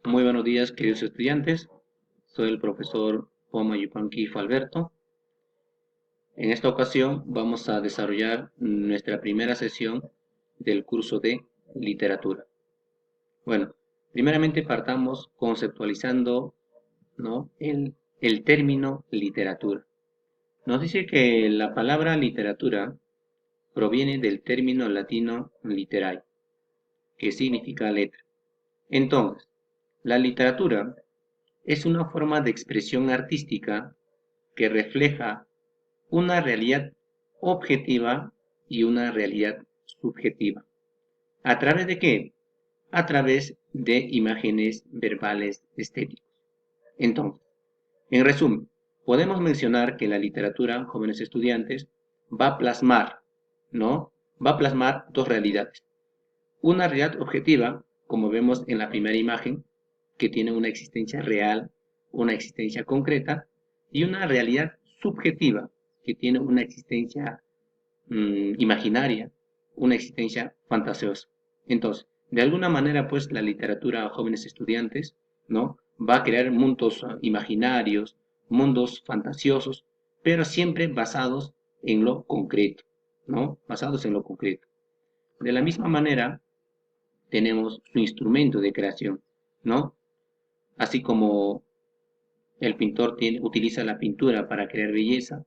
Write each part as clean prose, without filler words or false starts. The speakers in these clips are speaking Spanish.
Muy buenos días, queridos estudiantes. Soy el profesor Poma Yupanqui Alberto. En esta ocasión vamos a desarrollar nuestra primera sesión del curso de literatura. Bueno, primeramente partamos conceptualizando, ¿no? el término literatura. Nos dice que la palabra literatura proviene del término latino literae, que significa letra. Entonces, la literatura es una forma de expresión artística que refleja una realidad objetiva y una realidad subjetiva. ¿A través de qué? A través de imágenes verbales estéticas. Entonces, en resumen, podemos mencionar que la literatura, jóvenes estudiantes, va a plasmar, ¿no? Va a plasmar dos realidades. Una realidad objetiva, como vemos en la primera imagen, que tiene una existencia real, una existencia concreta, y una realidad subjetiva, que tiene una existencia imaginaria, una existencia fantasiosa. Entonces, de alguna manera, pues la literatura a jóvenes estudiantes, ¿no? Va a crear mundos imaginarios, mundos fantasiosos, pero siempre basados en lo concreto, ¿no? Basados en lo concreto. De la misma manera, tenemos su instrumento de creación, ¿no? Así como el pintor utiliza la pintura para crear belleza,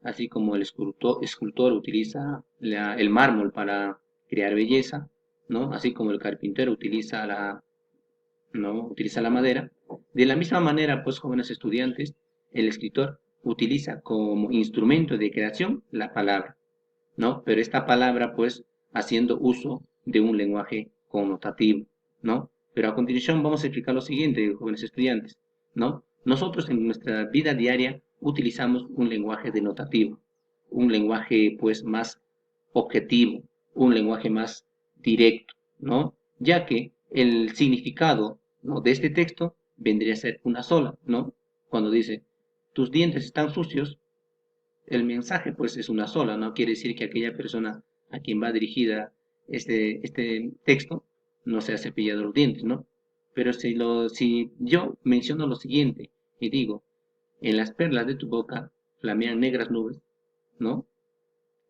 así como el escultor utiliza el mármol para crear belleza, ¿no? Así como el carpintero utiliza ¿no? utiliza la madera. De la misma manera, pues, jóvenes estudiantes, el escritor utiliza como instrumento de creación la palabra, ¿no? Pero esta palabra, pues, haciendo uso de un lenguaje connotativo, ¿no? Pero a continuación vamos a explicar lo siguiente, jóvenes estudiantes, ¿no? Nosotros en nuestra vida diaria utilizamos un lenguaje denotativo, un lenguaje, pues, más objetivo, un lenguaje más directo, ¿no? Ya que el significado, ¿no? de este texto vendría a ser una sola, ¿no? Cuando dice, tus dientes están sucios, el mensaje pues es una sola, no quiere decir que aquella persona a quien va dirigida este texto no se ha cepillado los dientes, ¿no? Pero si yo menciono lo siguiente y digo, en las perlas de tu boca flamean negras nubes, ¿no?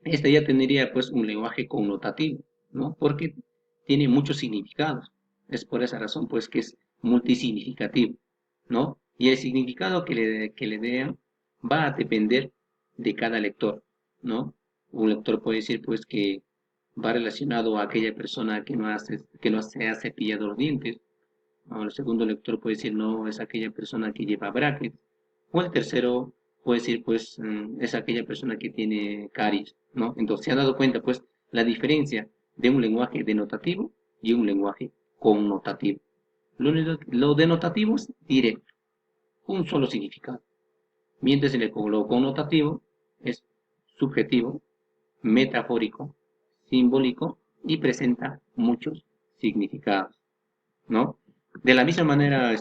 Esta ya tendría pues un lenguaje connotativo, ¿no? Porque tiene muchos significados. Es por esa razón pues que es multisignificativo, ¿no? Y el significado que le dé va a depender de cada lector, ¿no? Un lector puede decir pues que va relacionado a aquella persona que no se ha cepillado los dientes, ¿no? El segundo lector puede decir no, es aquella persona que lleva brackets, o el tercero puede decir pues es aquella persona que tiene caries, ¿no? Entonces se ha dado cuenta pues la diferencia de un lenguaje denotativo y un lenguaje connotativo. Lo denotativo es directo, un solo significado, mientras lo connotativo es subjetivo, metafórico, simbólico y presenta muchos significados, ¿no? De la misma manera,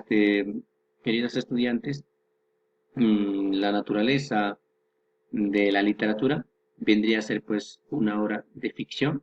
queridos estudiantes, la naturaleza de la literatura vendría a ser pues una obra de ficción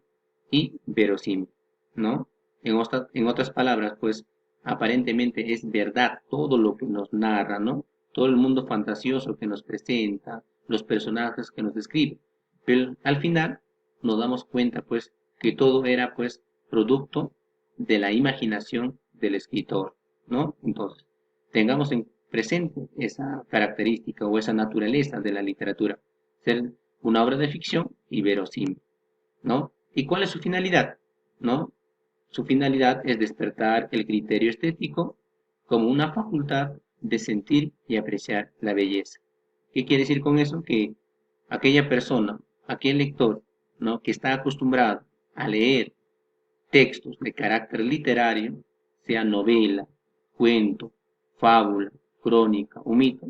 y verosímil, ¿no? En otras palabras, pues aparentemente es verdad todo lo que nos narra, ¿no? Todo el mundo fantasioso que nos presenta, los personajes que nos describe. Pero al final nos damos cuenta pues que todo era pues producto de la imaginación del escritor, ¿no? Entonces, tengamos en presente esa característica o esa naturaleza de la literatura, ser una obra de ficción y verosímil, ¿no? ¿Y cuál es su finalidad? ¿No? Su finalidad es despertar el criterio estético como una facultad de sentir y apreciar la belleza. ¿Qué quiere decir con eso? Que aquella persona, aquel lector, ¿no? que está acostumbrado a leer textos de carácter literario, sea novela, cuento, fábula, crónica o mito,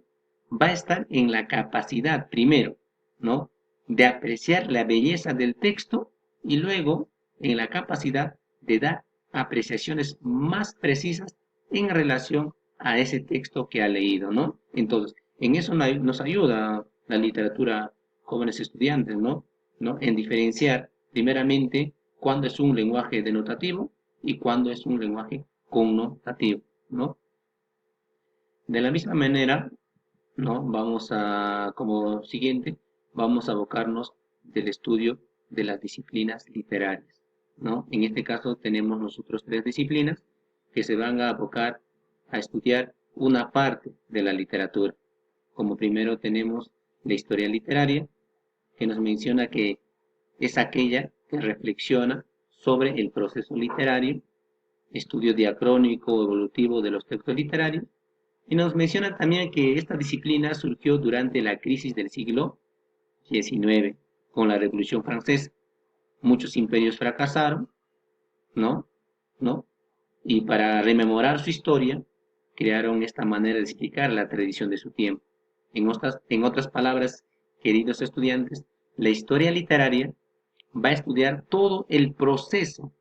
va a estar en la capacidad, primero, ¿no? de apreciar la belleza del texto y luego en la capacidad de dar apreciaciones más precisas en relación a ese texto que ha leído, ¿no? Entonces, en eso nos ayuda la literatura jóvenes estudiantes, ¿no? ¿No? En diferenciar primeramente cuándo es un lenguaje denotativo y cuándo es un lenguaje connotativo, ¿no? De la misma manera, ¿no? Como siguiente, vamos a abocarnos del estudio de las disciplinas literarias, ¿no? En este caso tenemos nosotros tres disciplinas que se van a abocar a estudiar una parte de la literatura. Como primero tenemos la historia literaria, que nos menciona que es aquella que reflexiona sobre el proceso literario, estudio diacrónico evolutivo de los textos literarios, y nos menciona también que esta disciplina surgió durante la crisis del siglo XIX, con la Revolución Francesa. Muchos imperios fracasaron, ¿no? ¿No? Y para rememorar su historia, crearon esta manera de explicar la tradición de su tiempo. En otras palabras, queridos estudiantes, la historia literaria va a estudiar todo el proceso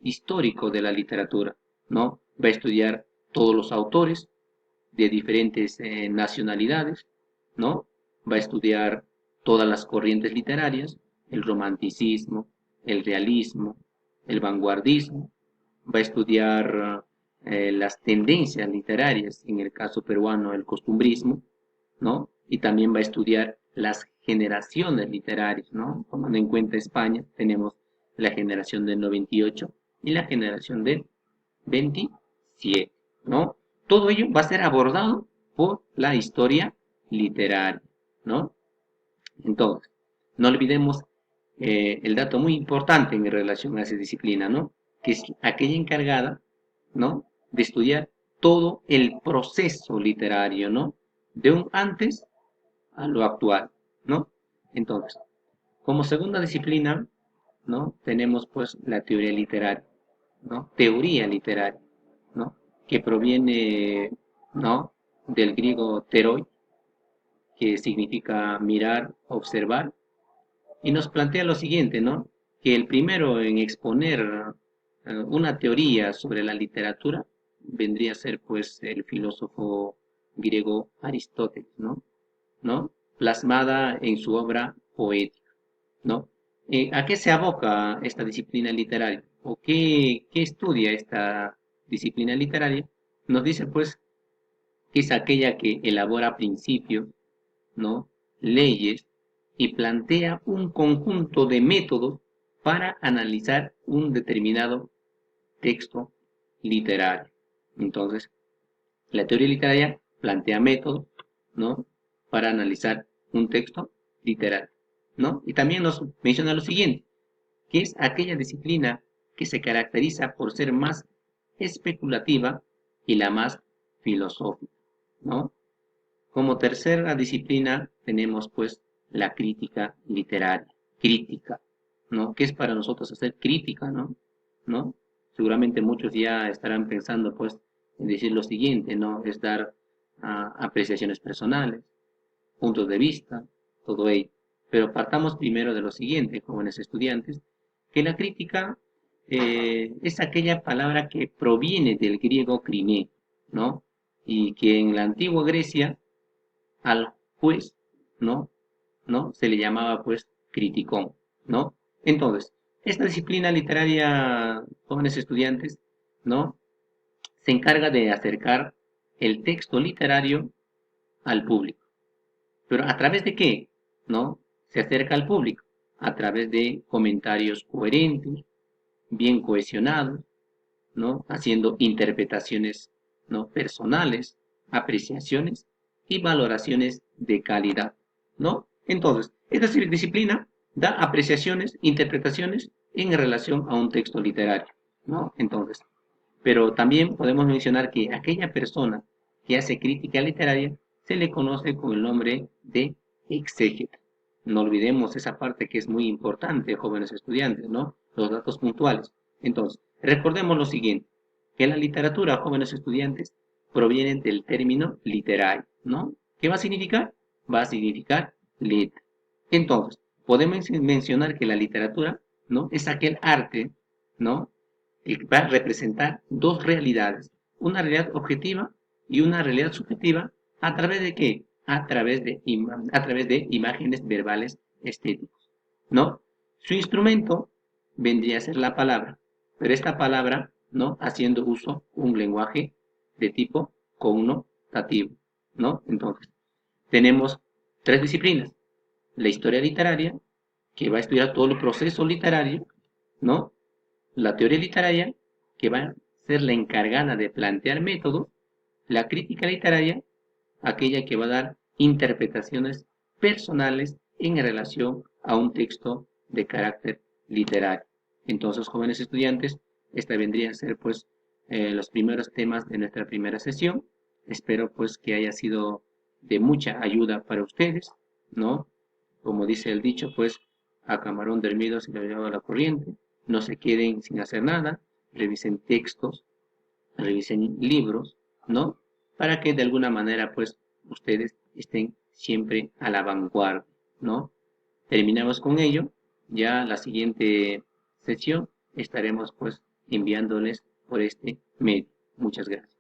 histórico de la literatura, ¿no? Va a estudiar todos los autores de diferentes nacionalidades, ¿no? Va a estudiar todas las corrientes literarias, el romanticismo, el realismo, el vanguardismo, va a estudiar las tendencias literarias, en el caso peruano el costumbrismo, ¿no? Y también va a estudiar las generaciones literarias, ¿no? Tomando en cuenta España, tenemos la generación del 98 y la generación del 27, ¿no? Todo ello va a ser abordado por la historia literaria, ¿no? Entonces, no olvidemos el dato muy importante en relación a esa disciplina, ¿no? Que es aquella encargada, ¿no? De estudiar todo el proceso literario, ¿no? De un antes a lo actual, ¿no? Entonces, como segunda disciplina, ¿no? Tenemos pues la teoría literaria, ¿no? Teoría literaria, ¿no? Que proviene, ¿no? Del griego teroi, que significa mirar, observar, y nos plantea lo siguiente, ¿no? Que el primero en exponer una teoría sobre la literatura vendría a ser pues el filósofo griego Aristóteles, ¿no? ¿No? Plasmada en su obra poética, ¿no? ¿A qué se aboca esta disciplina literaria? ¿O qué estudia esta disciplina literaria? Nos dice pues que es aquella que elabora principios, ¿no? Leyes y plantea un conjunto de métodos para analizar un determinado texto literario. Entonces, la teoría literaria plantea métodos, ¿no? Para analizar un texto literario, ¿no? Y también nos menciona lo siguiente, que es aquella disciplina que se caracteriza por ser más especulativa y la más filosófica, ¿no? Como tercera disciplina tenemos pues la crítica literaria, crítica, ¿no? ¿Qué es para nosotros hacer crítica, ¿no? ¿No? Seguramente muchos ya estarán pensando pues en decir lo siguiente, ¿no? Es dar apreciaciones personales, puntos de vista, todo ello. Pero partamos primero de lo siguiente, jóvenes estudiantes, que la crítica es aquella palabra que proviene del griego criné, ¿no? Y que en la antigua Grecia al juez, ¿no? ¿No? Se le llamaba pues criticón, ¿no? Entonces, esta disciplina literaria, jóvenes estudiantes, ¿no? Se encarga de acercar el texto literario al público. ¿Pero a través de qué? ¿No? Se acerca al público a través de comentarios coherentes, bien cohesionados, ¿no? Haciendo interpretaciones, ¿no? Personales, apreciaciones y valoraciones de calidad, ¿no? Entonces, esta disciplina da apreciaciones, interpretaciones en relación a un texto literario, ¿no? Entonces, pero también podemos mencionar que aquella persona que hace crítica literaria se le conoce con el nombre de exégeta. No olvidemos esa parte que es muy importante, jóvenes estudiantes, ¿no? Los datos puntuales. Entonces, recordemos lo siguiente, que la literatura, jóvenes estudiantes, proviene del término literario, ¿no? ¿Qué va a significar? Va a significar letra. Entonces, podemos mencionar que la literatura, ¿no? Es aquel arte, ¿no? Que va a representar dos realidades, una realidad objetiva y una realidad subjetiva, ¿a través de qué? A través de imágenes verbales estéticos, ¿no? Su instrumento vendría a ser la palabra, pero esta palabra, ¿no? Haciendo uso un lenguaje de tipo dativo, ¿no? Entonces, tenemos tres disciplinas. La historia literaria, que va a estudiar todo el proceso literario, ¿no? La teoría literaria, que va a ser la encargada de plantear métodos. La crítica literaria, aquella que va a dar interpretaciones personales en relación a un texto de carácter literario. Entonces, jóvenes estudiantes, esta vendría a ser pues los primeros temas de nuestra primera sesión. Espero pues que haya sido de mucha ayuda para ustedes, ¿no? Como dice el dicho, pues a camarón dormido se le lleva la corriente. No se queden sin hacer nada, revisen textos, revisen libros, ¿no? Para que de alguna manera, pues, ustedes estén siempre a la vanguardia, ¿no? Terminamos con ello. Ya la siguiente sesión estaremos, pues, enviándoles por este medio. Muchas gracias.